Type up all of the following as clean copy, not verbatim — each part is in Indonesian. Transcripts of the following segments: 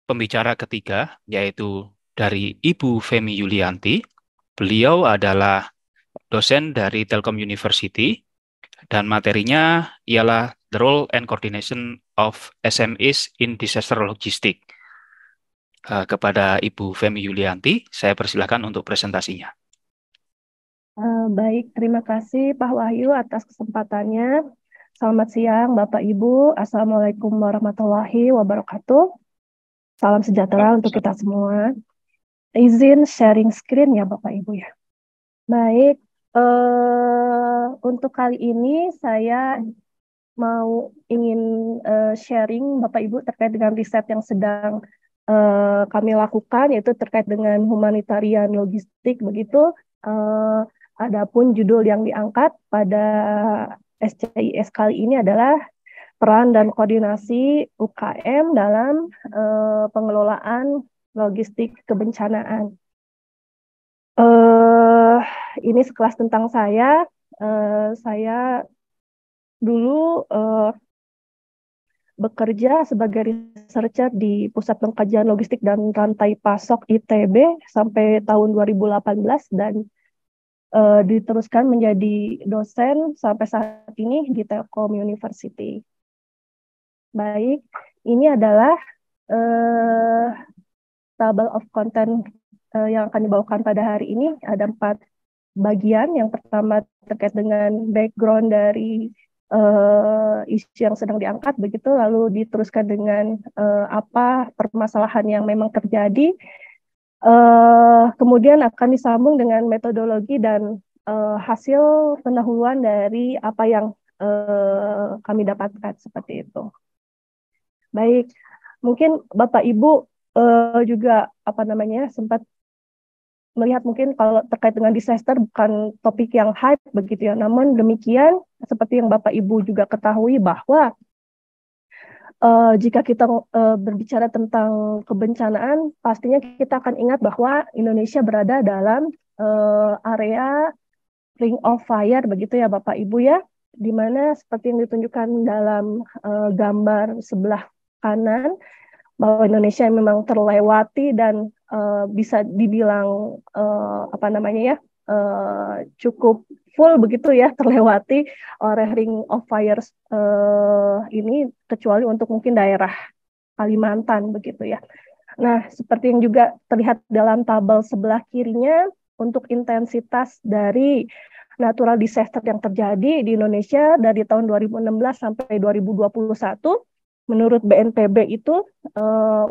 pembicara ketiga, yaitu dari Ibu Femi Yulianti. Beliau adalah dosen dari Telkom University dan materinya ialah The Role and Coordination of SMEs in Disaster Logistics. Kepada Ibu Femi Yulianti, saya persilahkan untuk presentasinya. Baik, terima kasih Pak Wahyu atas kesempatannya. Selamat siang Bapak Ibu. Assalamualaikum warahmatullahi wabarakatuh. Salam sejahtera untuk kita semua. Izin sharing screen ya Bapak Ibu ya. Baik, untuk kali ini saya ingin sharing Bapak Ibu terkait dengan riset yang sedang kami lakukan, yaitu terkait dengan humanitarian logistik begitu. Adapun judul yang diangkat pada SCIS kali ini adalah peran dan koordinasi UKM dalam pengelolaan logistik kebencanaan. Ini sekelas tentang saya. Saya dulu bekerja sebagai researcher di Pusat Pengkajian Logistik dan Rantai Pasok ITB sampai tahun 2018 dan diteruskan menjadi dosen sampai saat ini di Telkom University. Baik, ini adalah table of content yang akan dibawakan pada hari ini. Ada 4 bagian. Yang pertama terkait dengan background dari isu yang sedang diangkat, begitu lalu diteruskan dengan apa permasalahan yang memang terjadi. Kemudian akan disambung dengan metodologi dan hasil pendahuluan dari apa yang kami dapatkan seperti itu. Baik, mungkin Bapak Ibu juga sempat melihat mungkin kalau terkait dengan disaster bukan topik yang hype begitu ya. Namun demikian, seperti yang Bapak Ibu juga ketahui bahwa jika kita berbicara tentang kebencanaan, pastinya kita akan ingat bahwa Indonesia berada dalam area Ring of Fire begitu ya Bapak Ibu ya, di mana seperti yang ditunjukkan dalam gambar sebelah kanan bahwa Indonesia memang terlewati dan bisa dibilang cukup full begitu ya, terlewati oleh Ring of Fire ini, kecuali untuk mungkin daerah Kalimantan begitu ya. Nah, seperti yang juga terlihat dalam tabel sebelah kirinya, untuk intensitas dari natural disaster yang terjadi di Indonesia dari tahun 2016 sampai 2021, menurut BNPB itu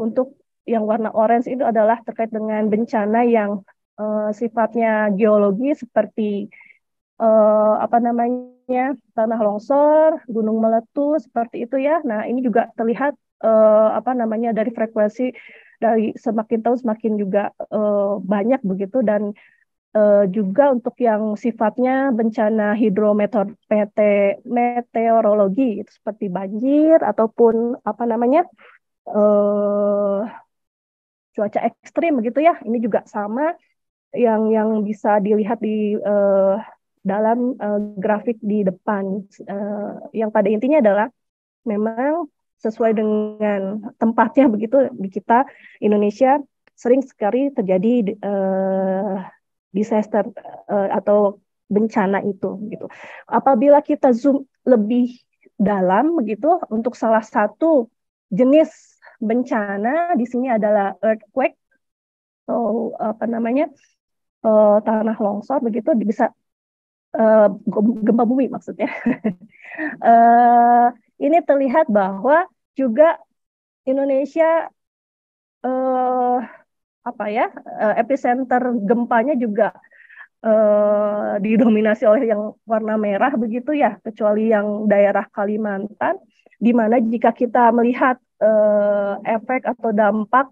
untuk yang warna orange itu adalah terkait dengan bencana yang sifatnya geologi seperti tanah longsor, gunung meletus seperti itu ya. Nah, ini juga terlihat dari frekuensi dari semakin tahun semakin juga banyak begitu, dan juga untuk yang sifatnya bencana hidrometeorologi itu seperti banjir ataupun eh, cuaca ekstrim begitu ya. Ini juga sama yang bisa dilihat di dalam grafik di depan, yang pada intinya adalah memang sesuai dengan tempatnya begitu di kita Indonesia sering sekali terjadi disaster atau bencana itu gitu. Apabila kita zoom lebih dalam begitu untuk salah satu jenis bencana di sini adalah earthquake atau tanah longsor begitu, bisa gempa bumi maksudnya. Ini terlihat bahwa juga Indonesia eh, epicenter gempanya juga didominasi oleh yang warna merah begitu ya, kecuali yang daerah Kalimantan, di mana jika kita melihat efek atau dampak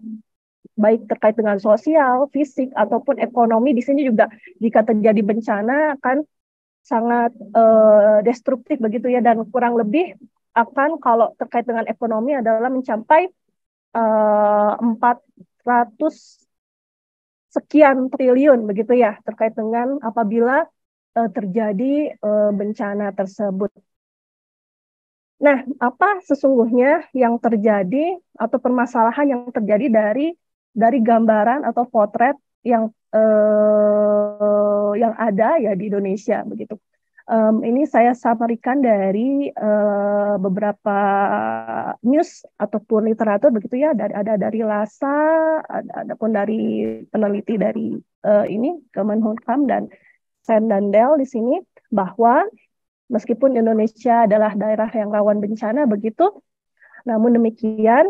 baik terkait dengan sosial, fisik ataupun ekonomi di sini juga, jika terjadi bencana akan sangat destruktif begitu ya, dan kurang lebih akan, kalau terkait dengan ekonomi, adalah mencapai 400 sekian triliun begitu ya, terkait dengan apabila terjadi bencana tersebut. Nah, apa sesungguhnya yang terjadi atau permasalahan yang terjadi dari gambaran atau potret yang yang ada ya di Indonesia begitu. Ini saya samarikan dari beberapa news ataupun literatur begitu ya, ada dari LASA, ada pun dari peneliti dari ini Kemenhukam dan Sendandel di sini, bahwa meskipun Indonesia adalah daerah yang rawan bencana begitu, namun demikian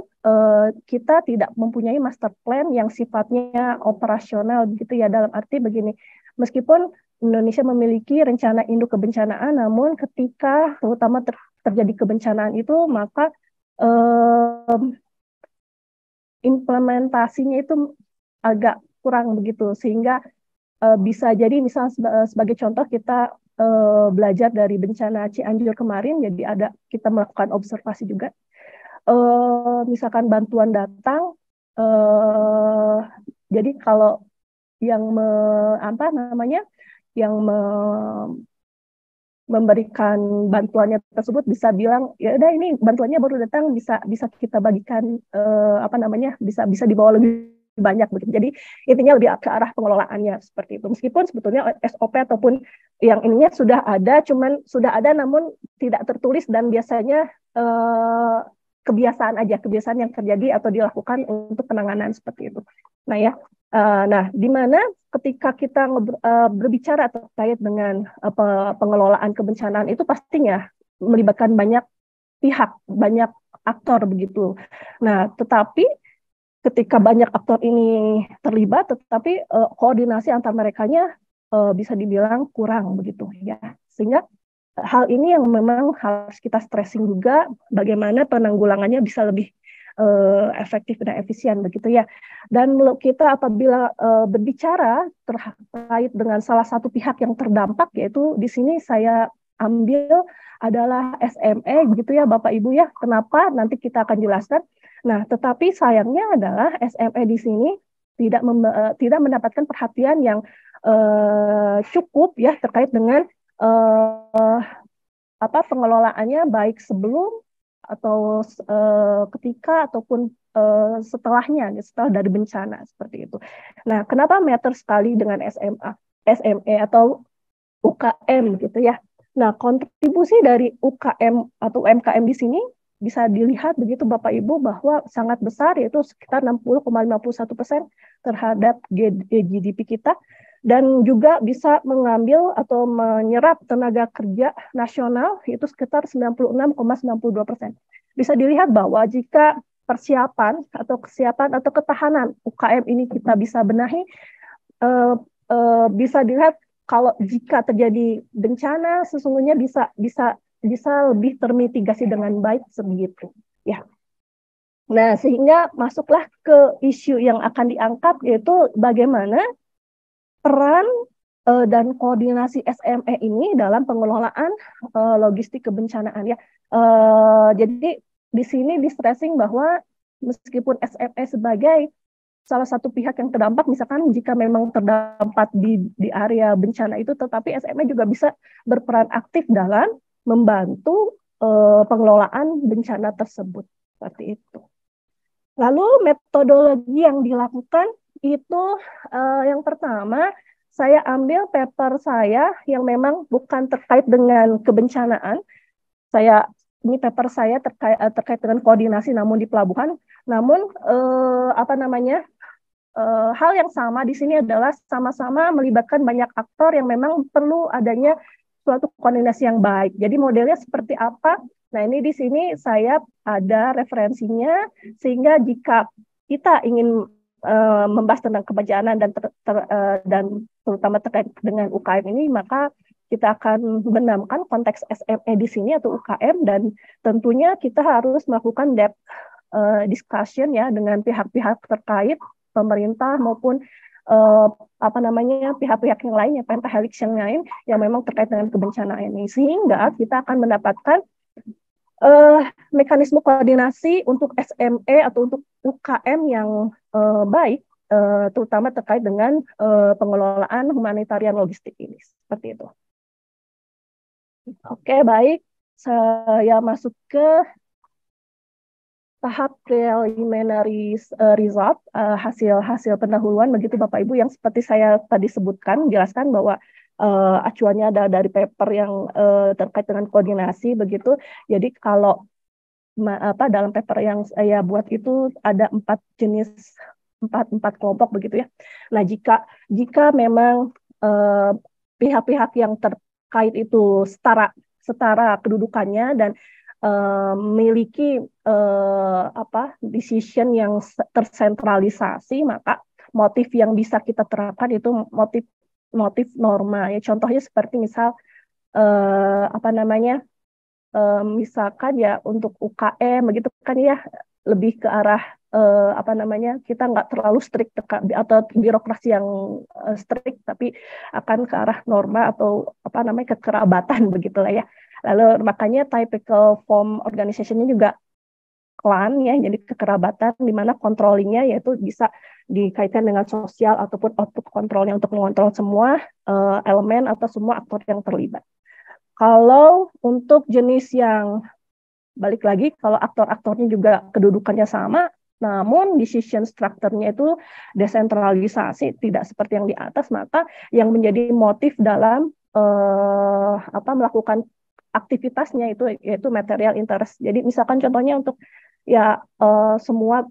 kita tidak mempunyai master plan yang sifatnya operasional begitu ya, dalam arti begini, meskipun Indonesia memiliki rencana induk kebencanaan, namun ketika terutama terjadi kebencanaan itu, maka eh, implementasinya itu agak kurang begitu, sehingga bisa jadi misal sebagai contoh kita belajar dari bencana Cianjur kemarin, jadi kita melakukan observasi juga. Misalkan bantuan datang, eh, jadi kalau yang apa namanya, yang memberikan bantuannya tersebut bisa bilang ya udah ini bantuannya baru datang, bisa bisa kita bagikan, apa namanya, bisa bisa dibawa lebih banyak begitu. Jadi intinya lebih ke arah pengelolaannya seperti itu. Meskipun sebetulnya SOP ataupun yang ininya sudah ada namun tidak tertulis, dan biasanya kebiasaan yang terjadi atau dilakukan untuk penanganan seperti itu. Nah ya, nah di mana ketika kita berbicara terkait dengan pengelolaan kebencanaan itu pastinya melibatkan banyak pihak, banyak aktor begitu. Nah, tetapi ketika banyak aktor ini terlibat, tetapi koordinasi antar merekanya bisa dibilang kurang begitu ya. Sehingga hal ini yang memang harus kita stressing juga, bagaimana penanggulangannya bisa lebih efektif dan efisien begitu ya. Dan kita apabila berbicara terkait dengan salah satu pihak yang terdampak, yaitu di sini saya ambil adalah SME begitu ya Bapak Ibu ya. Kenapa? Nanti kita akan jelaskan. Nah, tetapi sayangnya adalah SME di sini tidak mendapatkan perhatian yang cukup ya terkait dengan pengelolaannya, baik sebelum atau ketika ataupun setelahnya, setelah dari bencana seperti itu. Nah, kenapa matter sekali dengan SME atau UKM gitu ya. Nah, kontribusi dari UKM atau UMKM di sini bisa dilihat begitu Bapak Ibu, bahwa sangat besar, yaitu sekitar 60,51% terhadap GDP kita, dan juga bisa mengambil atau menyerap tenaga kerja nasional itu sekitar 96,92%. Bisa dilihat bahwa jika persiapan atau kesiapan atau ketahanan UKM ini kita bisa benahi, bisa dilihat kalau jika terjadi bencana sesungguhnya bisa lebih termitigasi dengan baik sebegitu ya. Nah, sehingga masuklah ke isu yang akan diangkat, yaitu bagaimana peran dan koordinasi SME ini dalam pengelolaan logistik kebencanaan ya. Jadi di sini di stressing bahwa meskipun SME sebagai salah satu pihak yang terdampak, misalkan jika memang terdampak di area bencana itu, tetapi SME juga bisa berperan aktif dalam membantu pengelolaan bencana tersebut seperti itu. Lalu metodologi yang dilakukan itu yang pertama, saya ambil paper saya yang memang bukan terkait dengan kebencanaan. Ini paper saya terkait dengan koordinasi namun di pelabuhan. Namun hal yang sama di sini adalah sama-sama melibatkan banyak aktor yang memang perlu adanya suatu koordinasi yang baik. Jadi modelnya seperti apa? Nah, ini di sini saya ada referensinya, sehingga jika kita ingin membahas tentang kebencanaan dan terutama terkait dengan UKM ini, maka kita akan menambahkan konteks SME di sini atau UKM, dan tentunya kita harus melakukan depth discussion ya dengan pihak-pihak terkait, pemerintah maupun pihak-pihak yang lain, ya pentahelix yang lain yang memang terkait dengan kebencanaan ini, sehingga kita akan mendapatkan mekanisme koordinasi untuk SME atau untuk UKM yang baik, terutama terkait dengan pengelolaan humanitarian logistik ini seperti itu. Oke, baik. saya masuk ke tahap preliminary result, hasil pendahuluan begitu Bapak Ibu, yang seperti saya tadi sebutkan, jelaskan bahwa acuannya ada dari paper yang terkait dengan koordinasi begitu. Jadi kalau dalam paper yang saya buat itu ada 4 kelompok begitu ya. Nah, jika memang pihak-pihak yang terkait itu setara kedudukannya dan memiliki decision yang tersentralisasi, maka motif yang bisa kita terapkan itu motif norma ya. Contohnya seperti misal misalkan ya untuk UKM begitu kan ya, lebih ke arah kita nggak terlalu strict atau birokrasi yang strict, tapi akan ke arah norma atau kekerabatan begitulah ya. Lalu makanya typical form organization-nya juga klan ya, jadi kekerabatan, di mana controllingnya yaitu bisa dikaitkan dengan sosial ataupun output kontrolnya untuk mengontrol semua elemen atau semua aktor yang terlibat. Kalau untuk jenis yang balik lagi, kalau aktor-aktornya juga kedudukannya sama, namun decision structure-nya itu desentralisasi, tidak seperti yang di atas, maka yang menjadi motif dalam melakukan aktivitasnya itu yaitu material interest. Jadi misalkan contohnya untuk ya semua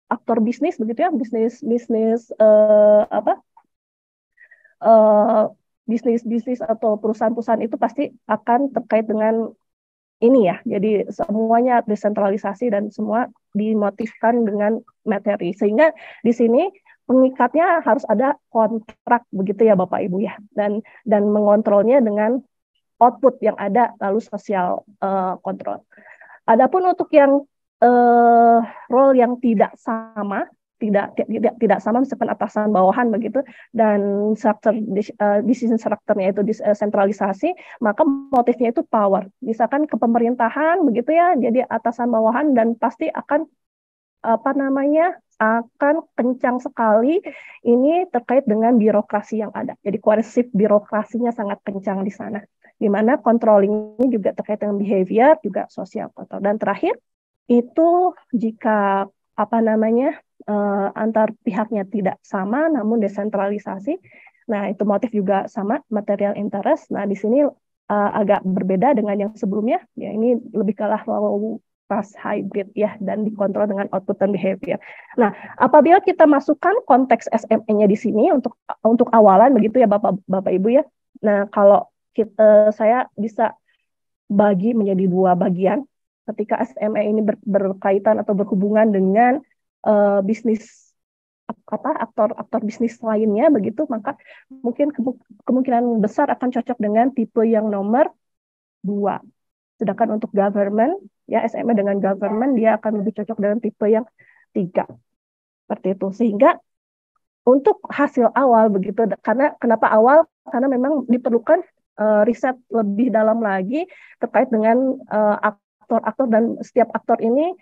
aktor bisnis begitu ya, bisnis atau perusahaan-perusahaan itu pasti akan terkait dengan ini ya. Jadi semuanya desentralisasi dan semua dimotifkan dengan materi. Sehingga di sini pengikatnya harus ada kontrak begitu ya Bapak Ibu ya. Dan mengontrolnya dengan output yang ada, lalu sosial kontrol. Adapun untuk yang role yang tidak sama, tidak sama misalkan atasan bawahan begitu, dan decision structure-nya itu desentralisasi, maka motifnya itu power. Misalkan ke pemerintahan begitu ya, jadi atasan bawahan dan pasti akan akan kencang sekali ini terkait dengan birokrasi yang ada. Jadi koersif birokrasinya sangat kencang di sana. Di mana controlling juga terkait dengan behavior, juga social control. Dan terakhir itu jika antar pihaknya tidak sama namun desentralisasi. Nah, itu motif juga sama, material interest. Nah, di sini agak berbeda dengan yang sebelumnya. Ya, ini lebih ke arah low trust hybrid ya, dan dikontrol dengan output dan behavior. Nah, apabila kita masukkan konteks SME-nya di sini untuk awalan begitu ya Bapak Ibu ya. Nah, kalau saya bisa bagi menjadi 2 bagian. Ketika SME ini berkaitan atau berhubungan dengan bisnis aktor bisnis lainnya begitu, maka mungkin kemungkinan besar akan cocok dengan tipe yang nomor 2. Sedangkan untuk government ya, SME dengan government dia akan lebih cocok dengan tipe yang 3. Seperti itu. Sehingga untuk hasil awal begitu, karena kenapa awal? Karena memang diperlukan riset lebih dalam lagi terkait dengan aktor-aktor dan setiap aktor ini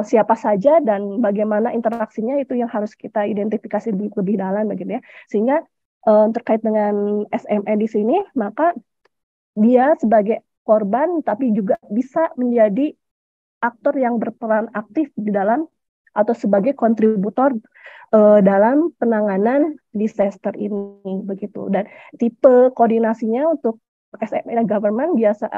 siapa saja dan bagaimana interaksinya, itu yang harus kita identifikasi lebih dalam begitu ya. Sehingga terkait dengan SME di sini, maka dia sebagai korban tapi juga bisa menjadi aktor yang berperan aktif di dalam atau sebagai kontributor dalam penanganan disaster ini begitu. Dan tipe koordinasinya untuk SME dan government biasa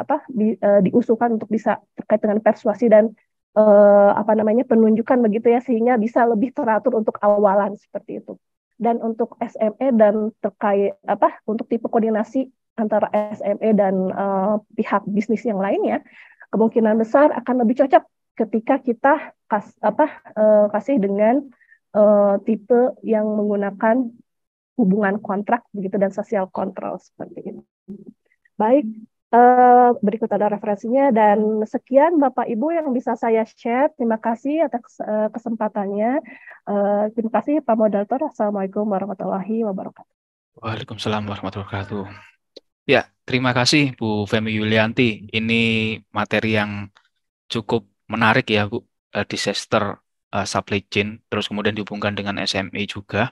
diusulkan untuk bisa terkait dengan persuasi dan penunjukan begitu ya, sehingga bisa lebih teratur untuk awalan seperti itu. Dan untuk SME dan terkait untuk tipe koordinasi antara SME dan pihak bisnis yang lainnya, kemungkinan besar akan lebih cocok ketika kita kasih dengan tipe yang menggunakan hubungan kontrak begitu dan sosial kontrol seperti ini. Baik, berikut ada referensinya, dan sekian Bapak Ibu yang bisa saya share. Terima kasih atas kesempatannya. Terima kasih Pak Moderator. Assalamualaikum warahmatullahi wabarakatuh. Waalaikumsalam warahmatullahi wabarakatuh. Ya, terima kasih Bu Femi Yulianti. Ini materi yang cukup menarik ya Bu, disaster supply chain, terus kemudian dihubungkan dengan SME juga.